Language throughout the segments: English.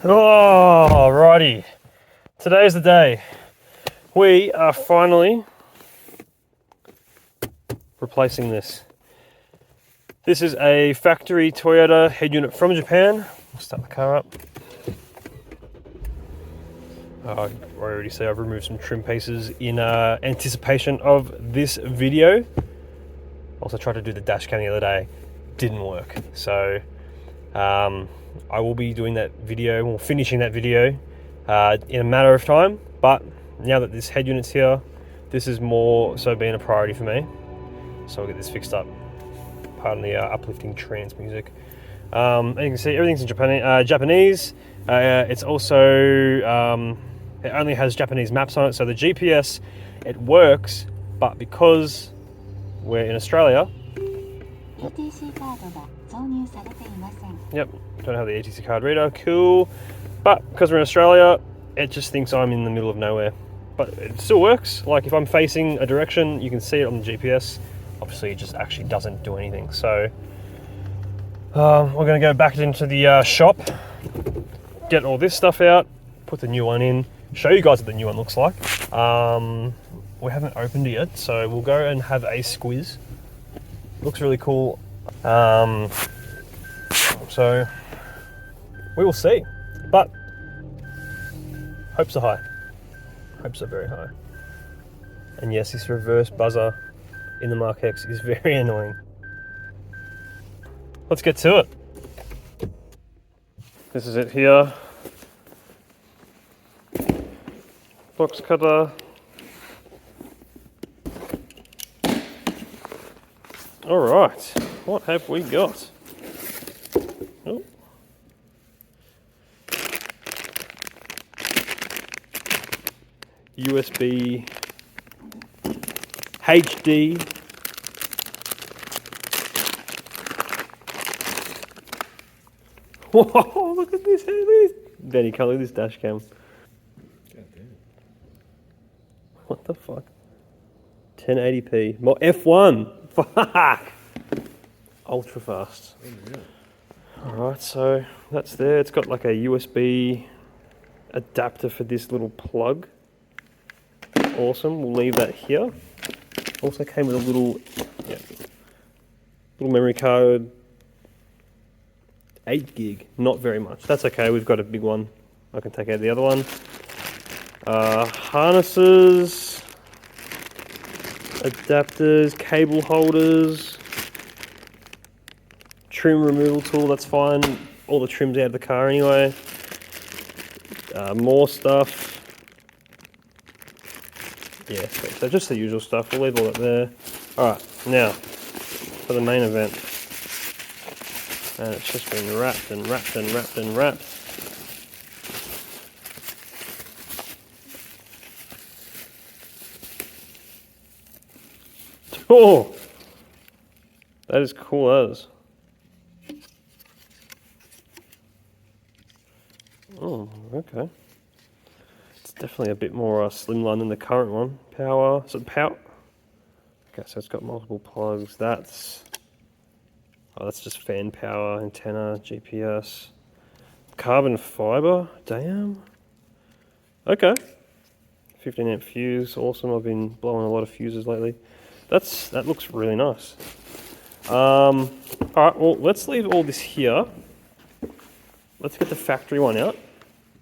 Oh, righty. Today's the day. We are finally replacing this. This is a factory Toyota head unit from Japan. We'll start the car up. I already say I've removed some trim pieces in anticipation of this video. Also tried to do the dash cam the other day. Didn't work. So I will be doing that video, or finishing that video in a matter of time, but now that this head unit's here, this is more so being a priority for me. So I'll get this fixed up. Pardon the uplifting trance music. And you can see everything's in Japanese. It's also, it only has Japanese maps on it, so the GPS, it works, but because we're in Australia, yep, don't have the ETC card reader, cool. But because we're in Australia, it just thinks I'm in the middle of nowhere. But it still works. Like if I'm facing a direction, you can see it on the GPS. Obviously, it just actually doesn't do anything. So we're going to go back into the shop, get all this stuff out, put the new one in, show you guys what the new one looks like. We haven't opened it yet, so we'll go and have a squiz. Looks really cool. So we will see, but hopes are high. Hopes are very high. And yes, this reverse buzzer in the Mark X is very annoying. Let's get to it. This is it here. Box cutter. All right, what have we got? Oh. USB HD. Whoa, look at this. Benny, can't look at this dash cam. God damn. What the fuck? 1080p. More F1. Fuck. Ultra fast. Alright, so that's there. It's got like a USB adapter for this little plug. Awesome. We'll leave that here. Also came with a little memory card. 8 gig. Not very much. That's okay. We've got a big one. I can take out the other one. Harnesses, adapters, cable holders, trim removal tool, that's fine. All the trim's out of the car anyway. More stuff. Yeah, so just the usual stuff. We'll leave all that there. Alright, now for the main event. And it's just been wrapped and wrapped and wrapped and wrapped. Oh, that is cool as. Oh, okay. It's definitely a bit more slimline than the current one. Power, so power. Okay, so it's got multiple plugs. That's just fan power, antenna, GPS, carbon fiber. Damn. Okay. 15 amp fuse, awesome. I've been blowing a lot of fuses lately. That looks really nice. All right, well, let's leave all this here. Let's get the factory one out.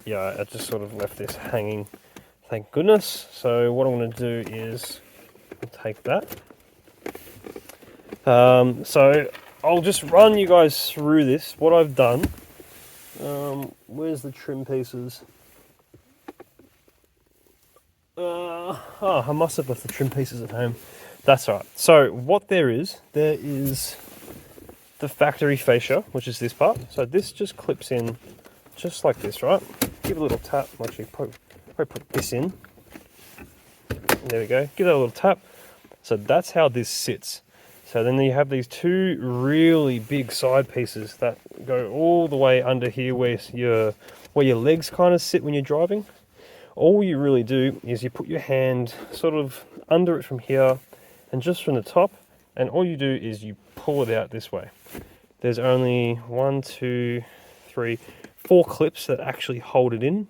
Yeah, I just sort of left this hanging, thank goodness. So what I'm going to do is take that. So I'll just run you guys through this, what I've done. Where's the trim pieces? I must have left the trim pieces at home. That's all right. So what there is the factory fascia, which is this part. So this just clips in just like this, right? Give it a little tap. Actually, probably put this in. There we go. Give that a little tap. So that's how this sits. So then you have these two really big side pieces that go all the way under here where your legs kind of sit when you're driving. All you really do is you put your hand sort of under it from here and just from the top, and all you do is you pull it out this way. There's only 1, 2, 3, 4 clips that actually hold it in.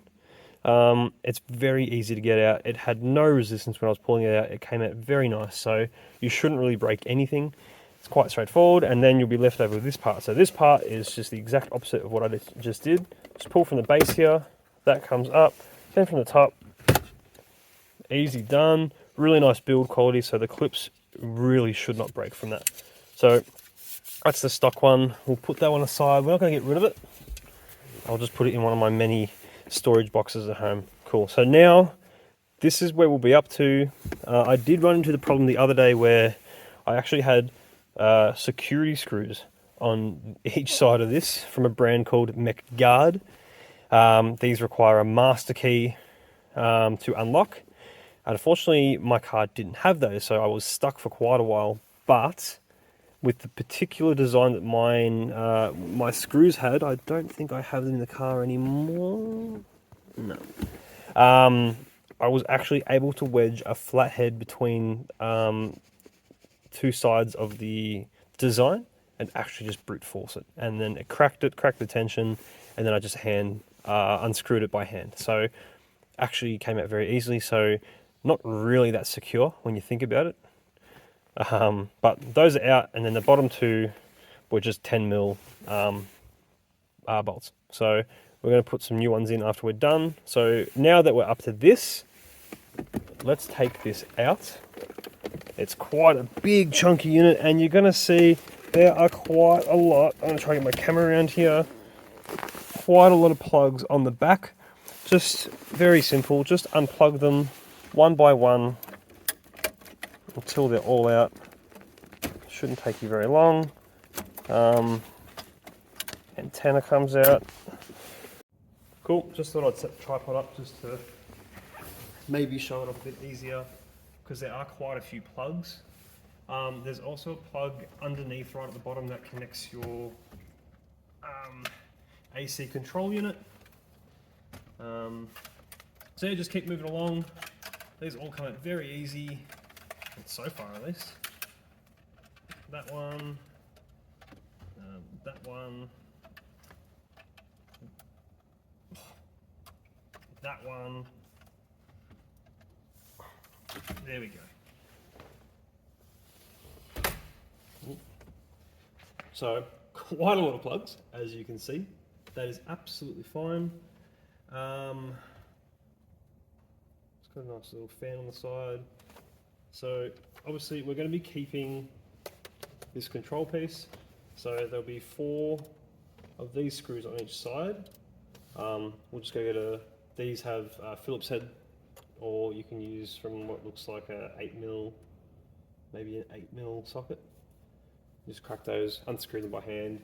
It's very easy to get out. It had no resistance when I was pulling it out. It came out very nice, so you shouldn't really break anything. It's quite straightforward, and then you'll be left over with this part. So this part is just the exact opposite of what I just did. Just pull from the base here, that comes up, then from the top. Easy done. Really nice build quality, so the clips really should not break from that. So that's the stock one. We'll put that one aside. We're not going to get rid of it. I'll just put it in one of my many storage boxes at home. Cool. So now this is where we'll be up to. I did run into the problem the other day where I actually had security screws on each side of this from a brand called McGuard. These require a master key to unlock. Unfortunately, my car didn't have those, so I was stuck for quite a while. But with the particular design that my screws had, I don't think I have them in the car anymore. No. I was actually able to wedge a flathead between 2 sides of the design and actually just brute force it. And then it cracked the tension, and then I just unscrewed it by hand. So actually came out very easily. So not really that secure when you think about it. But those are out, and then the bottom 2 were just 10mm bolts. So we're going to put some new ones in after we're done. So now that we're up to this, let's take this out. It's quite a big chunky unit, and you're going to see there are quite a lot. I'm going to try to get my camera around here. Quite a lot of plugs on the back. Just very simple. Just unplug them one by one until they're all out. Shouldn't take you very long. Antenna comes out. Cool, just thought I'd set the tripod up just to maybe show it off a bit easier, because there are quite a few plugs. There's also a plug underneath right at the bottom that connects your AC control unit. So yeah, just keep moving along. These all come out very easy, so far at least. That one, that one, that one. There we go. So quite a lot of plugs, as you can see. That is absolutely fine. It's got a nice little fan on the side. So obviously we're going to be keeping this control piece. So there'll be 4 of these screws on each side. We'll just go get these have Phillips head, or you can use from what looks like a 8mm, maybe an 8mm socket. Just crack those, unscrew them by hand,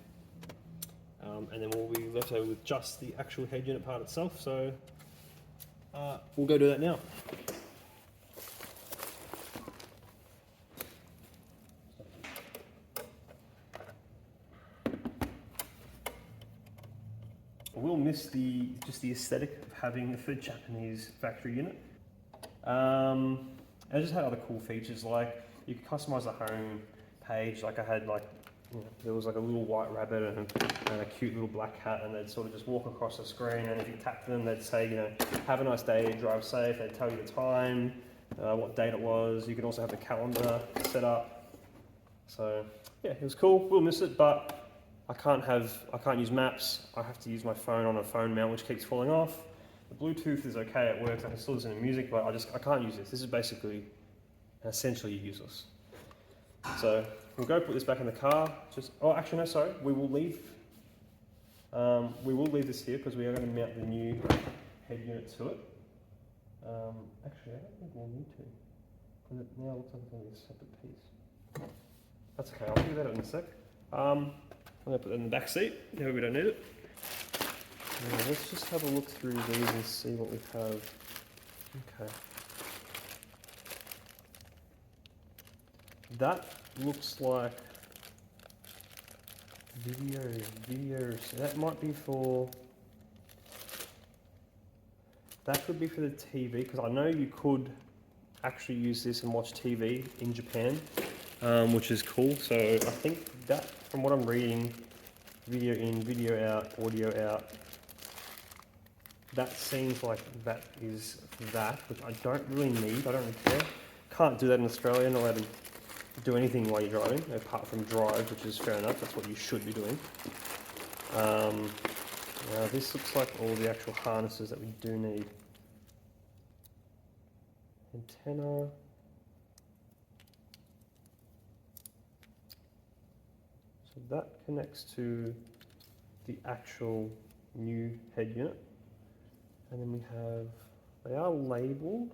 and then we'll be left over with just the actual head unit part itself. So we'll go do that now. I will miss just the aesthetic of having a third Japanese factory unit. I just had other cool features, like you could customize the home page. Like I had there was like a little white rabbit and a cute little black cat, and they'd sort of just walk across the screen, and if you tapped them, they'd say, have a nice day, drive safe. They'd tell you the time, what date it was. You could also have the calendar set up. So yeah, it was cool. We'll miss it, but I can't use maps. I have to use my phone on a phone mount, which keeps falling off. The Bluetooth is okay, it works. I can still listen to music, but I can't use this. This is basically essentially useless. So we'll go put this back in the car. Actually no, sorry. We will leave this here because we are going to mount the new head unit to it. Actually, I don't think we'll need to, because it now looks like it's going to be a separate piece. That's okay. I'll do that in a sec. I'm going to put it in the back seat. Now we don't need it. Now let's just have a look through these and see what we have. Okay. That looks like video. So that might be for. That could be for the TV, because I know you could actually use this and watch TV in Japan, which is cool. So I think that, from what I'm reading, video in, video out, audio out. that seems like that is that, which I don't really need, I don't really care. Can't do that in Australia, not allowed to do anything while you're driving, apart from drive, which is fair enough, that's what you should be doing. Now this looks like all the actual harnesses that we do need. Antenna. So that connects to the actual new head unit. And then we have, they are labelled,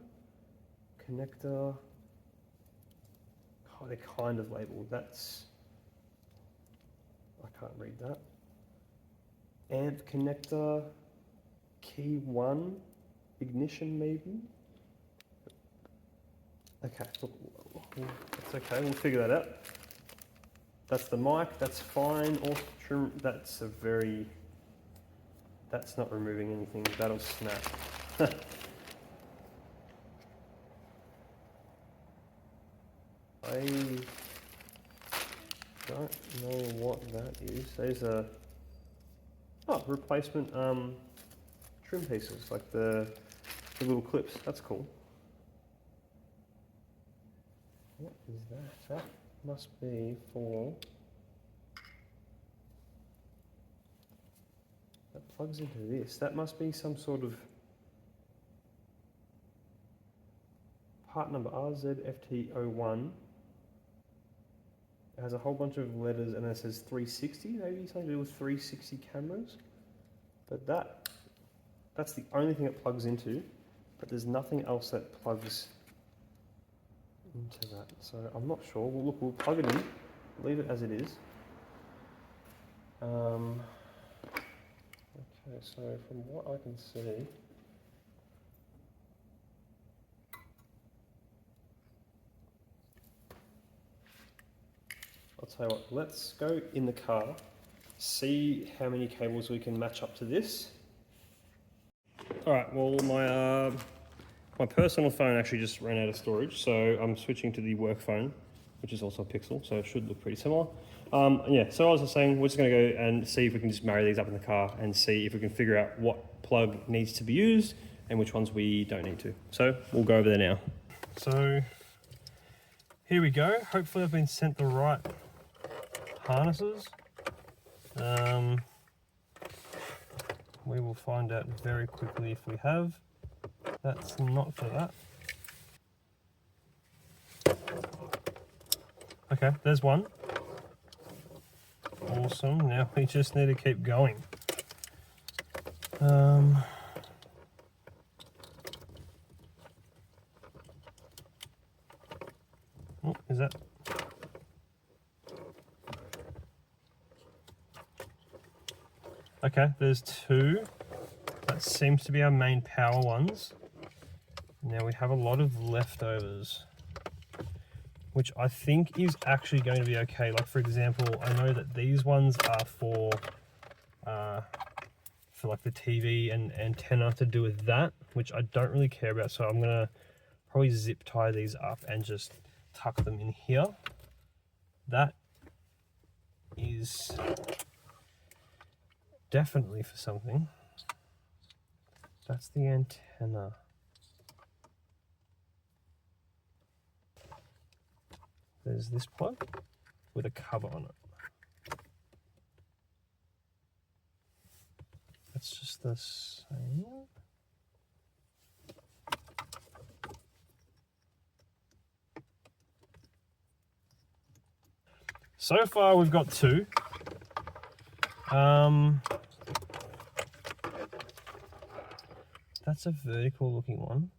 connector, they're kind of labelled, that's, I can't read that. Amp connector, key 1, ignition maybe. Okay, look, that's okay, we'll figure that out. That's the mic, that's fine. Also, that's a very, that's not removing anything, that'll snap. I don't know what that is. These are, oh, replacement trim pieces, like the little clips. That's cool. What is that? That must be for, that plugs into this. That must be some sort of part number RZFT01. It has a whole bunch of letters and it says 360, maybe something to do with 360 cameras. But that's the only thing it plugs into, but there's nothing else that plugs into that. So I'm not sure. Well, look, we'll plug it in, leave it as it is. Okay, so from what I can see, I'll tell you what, let's go in the car, see how many cables we can match up to this. All right, well, my personal phone actually just ran out of storage, so I'm switching to the work phone, which is also a Pixel, so it should look pretty similar. Yeah, so I was just saying, we're just gonna go and see if we can just marry these up in the car and see if we can figure out what plug needs to be used and which ones we don't need to. So we'll go over there now. So here we go. Hopefully I've been sent the right harnesses. We will find out very quickly if we have. That's not for that. Okay, there's one. Awesome, now we just need to keep going. Oh, is that? Okay, there's two. That seems to be our main power ones. Now we have a lot of leftovers, which I think is actually going to be okay. Like, for example, I know that these ones are for like the TV and antenna to do with that, which I don't really care about. So I'm gonna probably zip tie these up and just tuck them in here. That is definitely for something. That's the antenna. There's this plug with a cover on it. That's just the same. So far we've got two. That's a vertical looking one.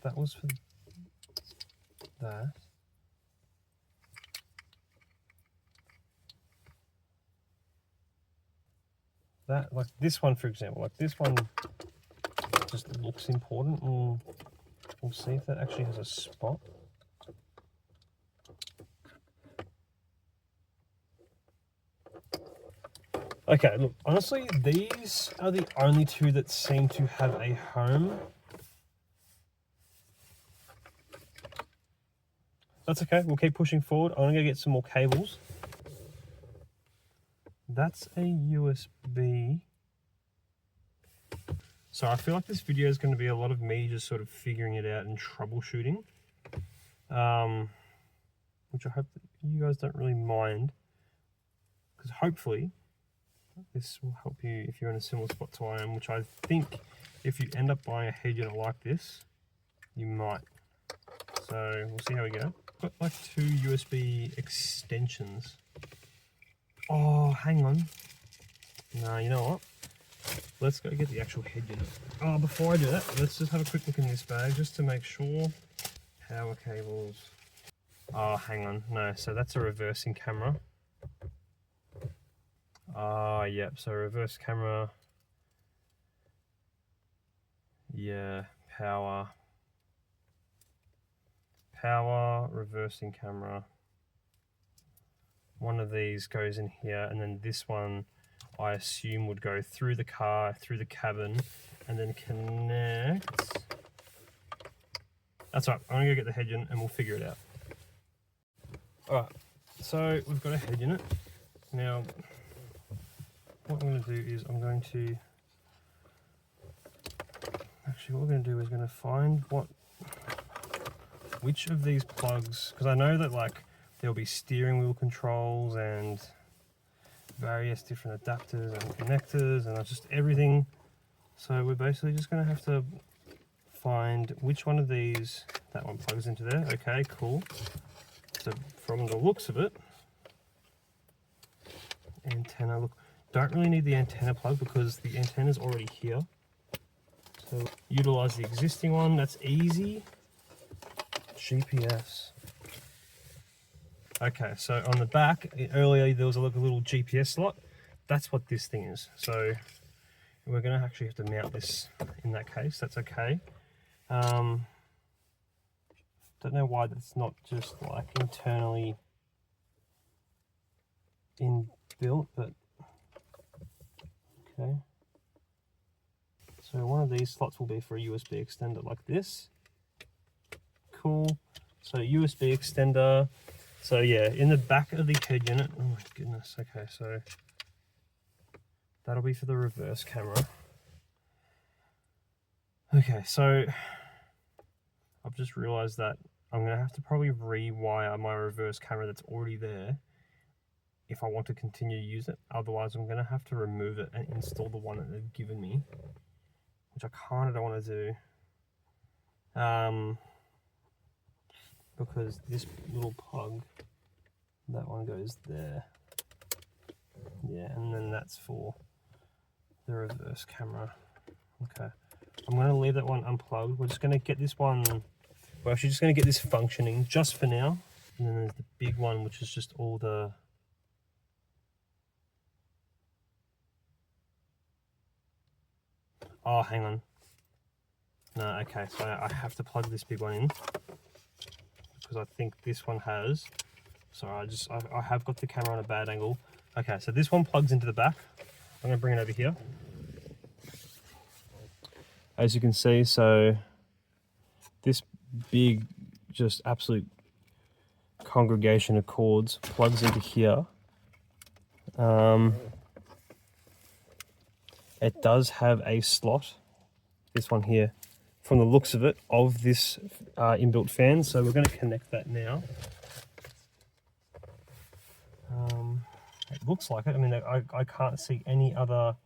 That was for that. That, like this one, for example, like this one just looks important, and we'll see if that actually has a spot. Okay, look, honestly, these are the only two that seem to have a home. That's okay, we'll keep pushing forward. I'm gonna go get some more cables. that's a USB. So I feel like this video is going to be a lot of me just sort of figuring it out and troubleshooting, which I hope that you guys don't really mind, because hopefully this will help you if you're in a similar spot to I am, which I think if you end up buying a head unit like this, you might. So we'll see how we go. Got like 2 USB extensions. Oh, hang on. Nah, you know what? Let's go get the actual head unit. Oh, before I do that, let's just have a quick look in this bag just to make sure. Power cables. Oh, hang on. No, so that's a reversing camera. Ah, yep. So reverse camera. Yeah, power. Power, reversing camera. One of these goes in here, and then this one I assume would go through the car, through the cabin, and then connect. That's right, I'm gonna go get the head unit and we'll figure it out. Alright, so we've got a head unit. Now, what I'm gonna do is I'm going to, actually what we're gonna do is gonna find which of these plugs, because I know that like there'll be steering wheel controls and various different adapters and connectors and just everything. So we're basically just going to have to find which one of these, that one plugs into there. Okay, cool. So from the looks of it, antenna, look, don't really need the antenna plug because the antenna's already here. So utilize the existing one, that's easy. GPS. Okay, so on the back, earlier there was a little GPS slot. That's what this thing is. So we're going to actually have to mount this in that case. That's okay. Don't know why that's not just like internally inbuilt, but okay. So one of these slots will be for a USB extender like this. Cool. So USB extender. So yeah, in the back of the head unit, oh my goodness, okay, so that'll be for the reverse camera. Okay, so I've just realized that I'm gonna have to probably rewire my reverse camera that's already there if I want to continue to use it. Otherwise, I'm gonna have to remove it and install the one that they've given me, which I kind of don't want to do. Because this little plug, that one goes there. Yeah, and then that's for the reverse camera. Okay, I'm going to leave that one unplugged. We're just going to get this one, we're actually just going to get this functioning just for now. And then there's the big one, which is just all the, oh, hang on. No, okay, so I have to plug this big one in, because I think this one has, sorry, I have got the camera on a bad angle. Okay, so this one plugs into the back. I'm gonna bring it over here. As you can see, so this big, just absolute congregation of cords plugs into here. It does have a slot, this one here, from the looks of it, of this inbuilt fan. So we're going to connect that now. It looks like it. I mean, I can't see any other.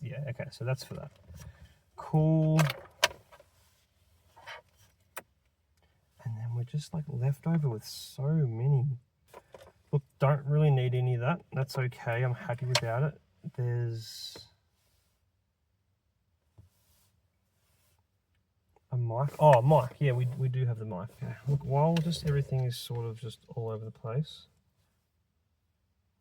Yeah, okay, so that's for that. Cool. And then we're just like left over with so many. Look, don't really need any of that. That's okay. I'm happy without it. There's a mic. Oh, mic. Yeah, we do have the mic. Okay. Look, while just everything is sort of just all over the place.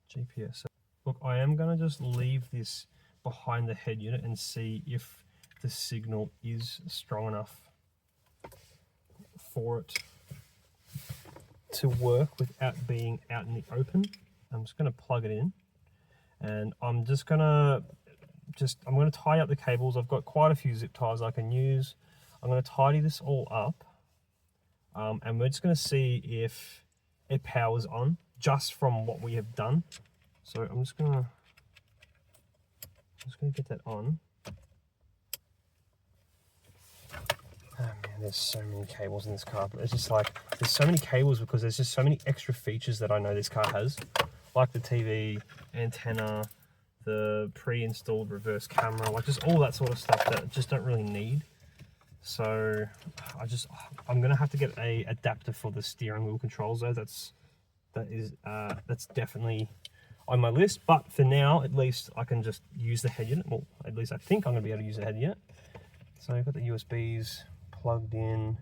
GPS. Look, I am going to just leave this behind the head unit and see if the signal is strong enough for it to work without being out in the open. I'm just going to plug it in, and I'm just going to tie up the cables. I've got quite a few zip ties I can use. I'm going to tidy this all up, and we're just going to see if it powers on. just from what we have done. So I'm just gonna get that on. Oh man, there's so many cables in this car. But it's just like, there's so many cables because there's just so many extra features that I know this car has. Like the TV, antenna, the pre-installed reverse camera, like just all that sort of stuff that I just don't really need. So I'm gonna have to get a adapter for the steering wheel controls though. That's definitely on my list. But for now, at least I can just use the head unit. Well, at least I think I'm gonna be able to use the head unit. So I've got the USBs plugged in.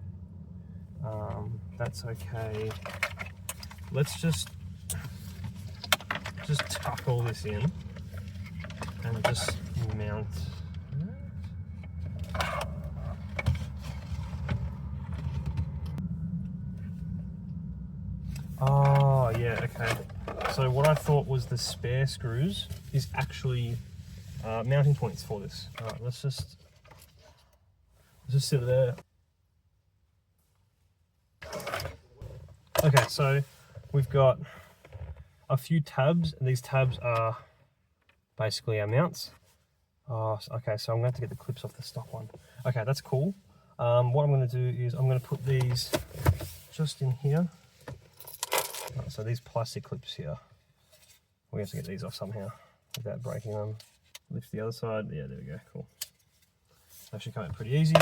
That's okay. Let's just tuck all this in and just mount. Oh yeah, okay. So what I thought was the spare screws is actually mounting points for this. All right, let's just sit there. Okay, so we've got a few tabs, and these tabs are basically our mounts. Okay, so I'm going to have to get the clips off the stock one. Okay, that's cool. What I'm going to do is I'm going to put these just in here. So these plastic clips here, we have to get these off somehow without breaking them. Lift the other side. Yeah, there we go. Cool. Actually come out pretty easy.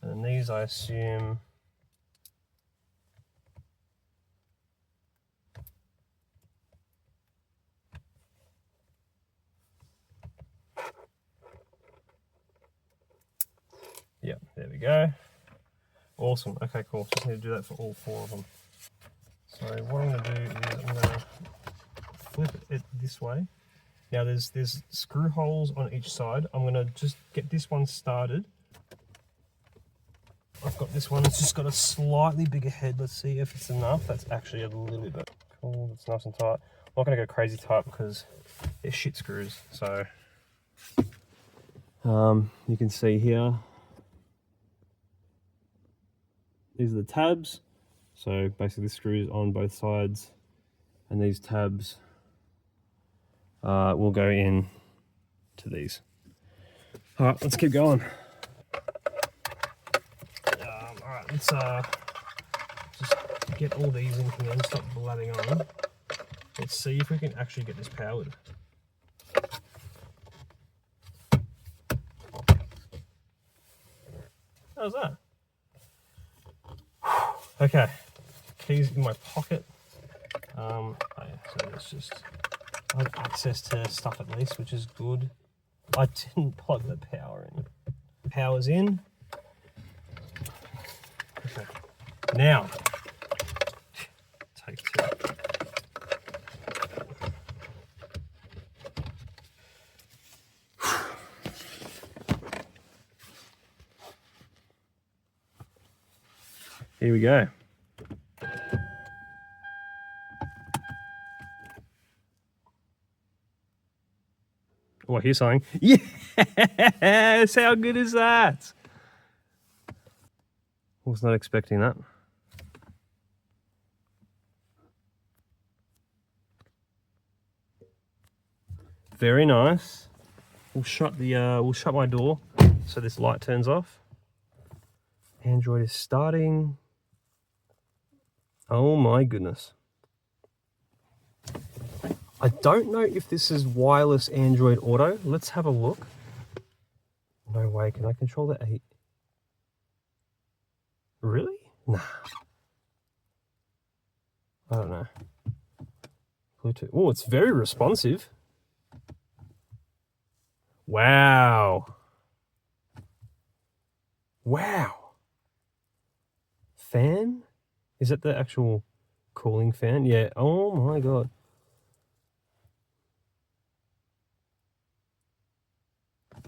And then these, I assume, yeah, there we go. Awesome. Okay, cool. Just need to do that for all 4 of them. So what I'm going to do is I'm going to flip it this way. Now there's screw holes on each side. I'm going to just get this one started. I've got this one. It's just got a slightly bigger head. Let's see if it's enough. That's actually a little bit better. Cool. It's nice and tight. I'm not going to go crazy tight because they're shit screws. So you can see here, these are the tabs. So basically the screws on both sides, and these tabs will go in to these. All right, let's keep going. All right, let's just get all these in here and stop blabbing on. Let's see if we can actually get this powered. How's that? Okay, keys in my pocket. So it's just, I have access to stuff at least, which is good. I didn't plug the power in. Power's in. Okay. Now, take 2. Here we go. Oh, I hear something. Yes! How good is that? Was not expecting that. Very nice. We'll shut my door so this light turns off. Android is starting. Oh my goodness. I don't know if this is wireless Android Auto. Let's have a look. No way, can I control the 8? Really? Nah. I don't know. Bluetooth. Oh, it's very responsive. Wow. Wow. Fan? Is that the actual cooling fan? Yeah. Oh my God.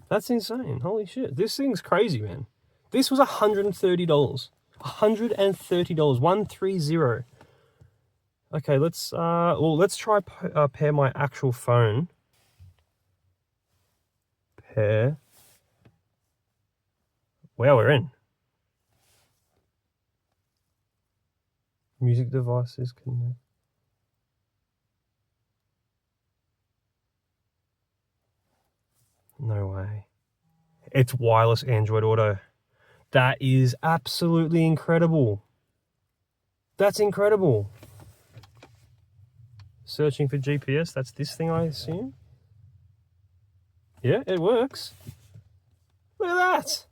That's insane. Holy shit. This thing's crazy, man. This was $130. $130. 130. Okay, let's try pair my actual phone. Pair. Wow, we're in. Music devices connect. No way. It's wireless Android Auto. That is absolutely incredible. That's incredible. Searching for GPS, that's this thing, I assume. Yeah, it works. Look at that.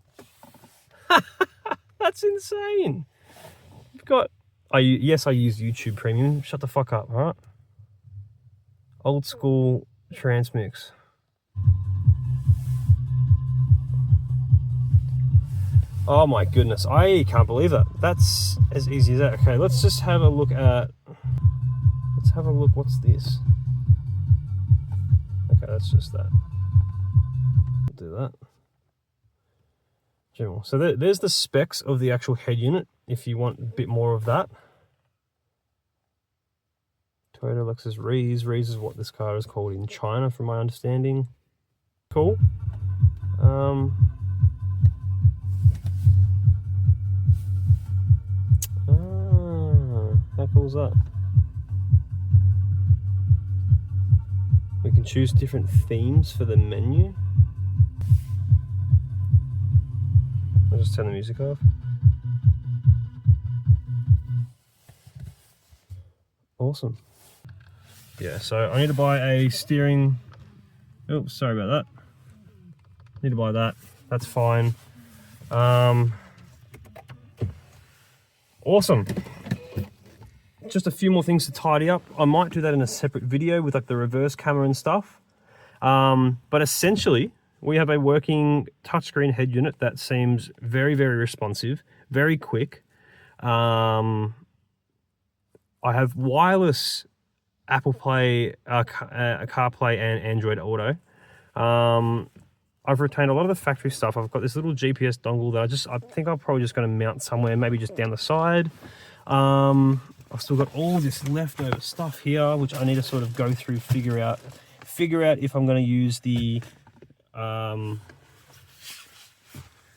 That's insane. I've got, yes, I use YouTube Premium. Shut the fuck up, all right? Old school transmix. Oh my goodness, I can't believe that. That's as easy as that. Okay, let's just have a look at, what's this? Okay, that's just that. We'll do that. General. So there's the specs of the actual head unit, if you want a bit more of that. Toyota Lexus Reese. Reese is what this car is called in China, from my understanding. Cool. How cool is that? We can choose different themes for the menu. I'll just turn the music off. Awesome. Yeah, so I need to buy a steering. Oh, sorry about that. Need to buy that. That's fine. Awesome. Just a few more things to tidy up. I might do that in a separate video with like the reverse camera and stuff. But essentially, we have a working touchscreen head unit that seems very, very responsive, very quick. I have wireless Apple Play, CarPlay and Android Auto. I've retained a lot of the factory stuff. I've got this little GPS dongle that I think I'm probably just going to mount somewhere, maybe just down the side. I've still got all this leftover stuff here, which I need to sort of go through, figure out if I'm going to use the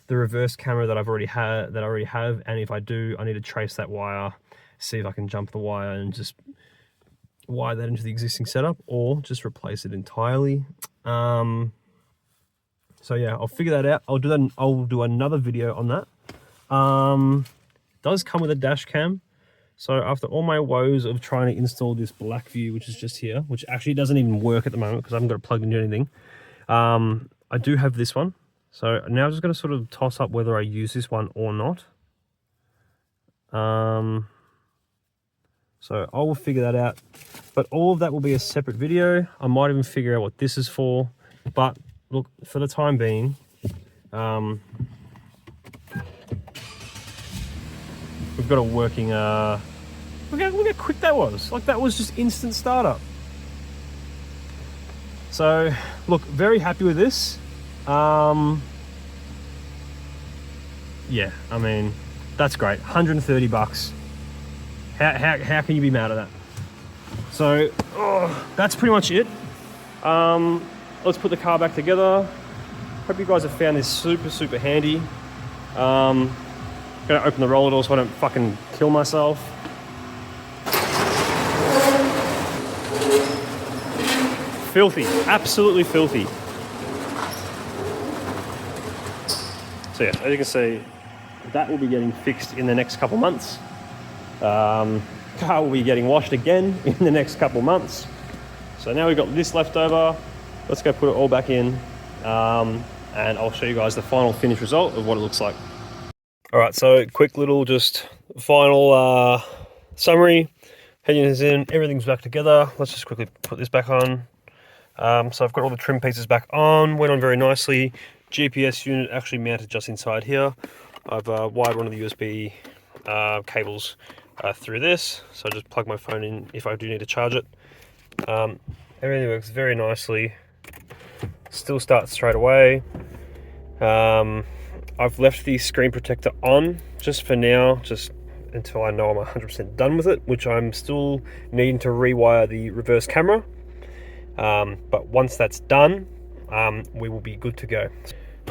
reverse camera that I already have, and if I do, I need to trace that wire, see if I can jump the wire and just wire that into the existing setup, or just replace it entirely. So yeah, I'll figure that out. I'll do another video on that. Does come with a dash cam. So after all my woes of trying to install this black view, which is just here, which actually doesn't even work at the moment because I haven't got it plugged into anything, I do have this one. So now I'm just going to sort of toss up whether I use this one or not. So I will figure that out. But all of that will be a separate video. I might even figure out what this is for. But look, for the time being, we've got a working, look how quick that was. Like, that was just instant startup. So, look, very happy with this. Yeah, I mean, that's great. 130 bucks. How can you be mad at that? So, that's pretty much it. Let's put the car back together. Hope you guys have found this super, super handy. Gonna open the roller door so I don't fucking kill myself. Filthy, absolutely filthy. So yeah, as you can see, that will be getting fixed in the next couple months. Car will be getting washed again in the next couple months. So now we've got this left over. Let's go put it all back in, and I'll show you guys the final finished result of what it looks like. All right, so quick little just final summary. Head unit is in, everything's back together. Let's just quickly put this back on. So I've got all the trim pieces back on, went on very nicely. GPS unit actually mounted just inside here. I've wired one of the USB cables through this, so I just plug my phone in if I do need to charge it. Everything works very nicely. Still starts straight away. I've left the screen protector on just for now, just until I know I'm 100% done with it, which I'm still needing to rewire the reverse camera. But once that's done, we will be good to go.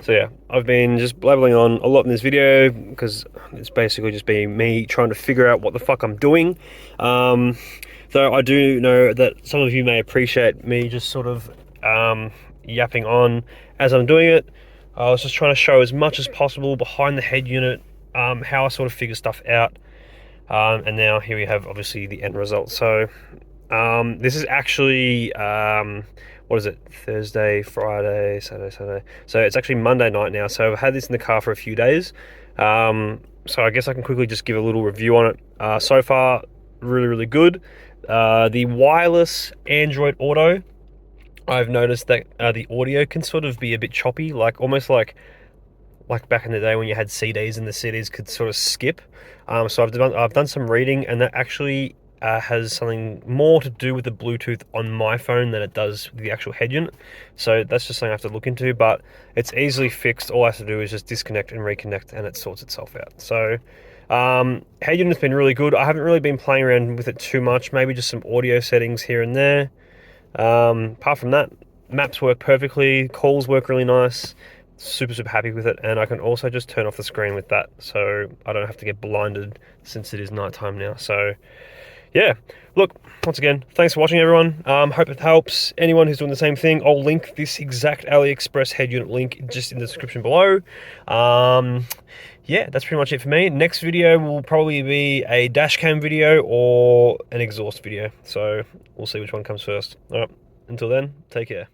So yeah, I've been just blabbering on a lot in this video because it's basically just been me trying to figure out what the fuck I'm doing. Though I do know that some of you may appreciate me just sort of yapping on as I'm doing it. I was just trying to show as much as possible behind the head unit, how I sort of figure stuff out. And now here we have obviously the end result. So this is actually, what is it? Thursday, Friday, Saturday, Sunday. So it's actually Monday night now. So I've had this in the car for a few days. So I guess I can quickly just give a little review on it. So far, really, really good. The wireless Android Auto, I've noticed that the audio can sort of be a bit choppy, like almost like back in the day when you had CDs and the CDs could sort of skip. So I've done some reading, and that actually has something more to do with the Bluetooth on my phone than it does with the actual head unit. So that's just something I have to look into, but it's easily fixed. All I have to do is just disconnect and reconnect, and it sorts itself out. So head unit's been really good. I haven't really been playing around with it too much, maybe just some audio settings here and there. Apart from that, maps work perfectly, calls work really nice. Super happy with it, and I can also just turn off the screen with that, so I don't have to get blinded since it is nighttime now. So yeah, look, once again, thanks for watching, everyone. Hope it helps anyone who's doing the same thing. I'll link this exact AliExpress head unit link just in the description below. Yeah, that's pretty much it for me. Next video will probably be a dash cam video or an exhaust video, so we'll see which one comes first. All right, until then, take care.